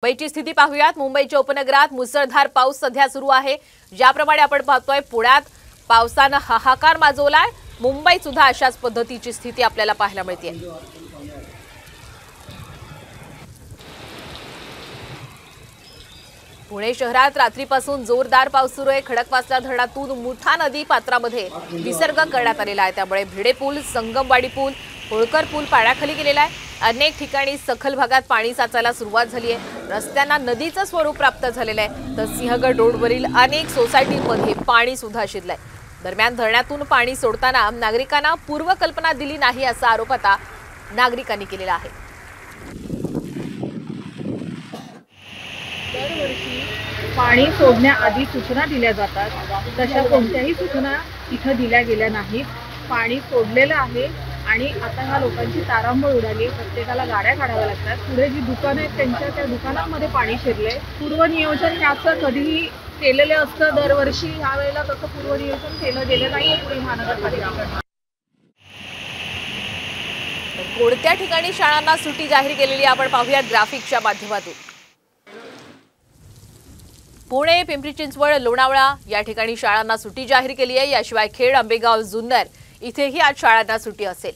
मुंबईची स्थिती पाहूयात। मुंबईच्या उपनगरात मुसळधार पाऊस सध्या सुरू आहे। ज्याप्रमाणे आपण पाहतोय पुण्यात पावसाने हाहाकार माजवलाय। मुंबईत सुद्धा अशाच पद्धतीची स्थिती आपल्याला पाहायला मिळते। पुणे शहरात रात्रीपासून जोरदार पाऊस सुरू आहे। खडकवासला धरणातून मुठा नदी पात्रामध्ये विसर्ग करण्यात आलेला आहे। त्यामुळे भिडे पूल, संगमवाडी पूल, होळकर पूल पाण्याखाली गेलेला आहे। अनेक ठिकाणी सखल भागात पाणी साचायला सुरुवात झाली आहे। रस्त्यांना नदीचं स्वरूप प्राप्त झालेलं आहे। तर सिंहगड रोडवरील अनेक सोसायटींमध्ये पाणी सुद्धा शिरलंय। दरम्यान धरणातून पाणी सोडताना नागरिकांना पूर्वकल्पना दिली नाही असा आरोप आता नागरिकांनी केलेला आहे। दरवर्षी पाणी सोडण्याआधी सूचना दिल्या जातात, तशा कोणत्याही सूचना इथं दिल्या गेल्या नाहीत। पाणी सोडलेलं आहे आणि आता ह्या लोकांची तारांबळ उडाली। प्रत्येकाला गाड्या काढाव्या लागतात। पुढे जी दुकानं आहेत त्यांच्या त्या दुकानांमध्ये पाणी शिरलंय। पूर्वनियोजन ह्याचं कधीही केलेलं असतं दरवर्षी, ह्यावेळेला तसं पूर्वनियोजन केलं गेलं नाहीये पुणे महानगरपालिकेकडून। कोणत्या ठिकाणी शाळांना सुट्टी जाहीर केलेली आपण पाहूया ग्राफिकच्या माध्यमातून। पुणे, पिंपरी चिंचवड, लोणावळा या ठिकाणी शाळांना सुट्टी जाहीर केली आहे। याशिवाय खेड, आंबेगाव, जुन्नर इथेही आज शाळांना सुट्टी असेल।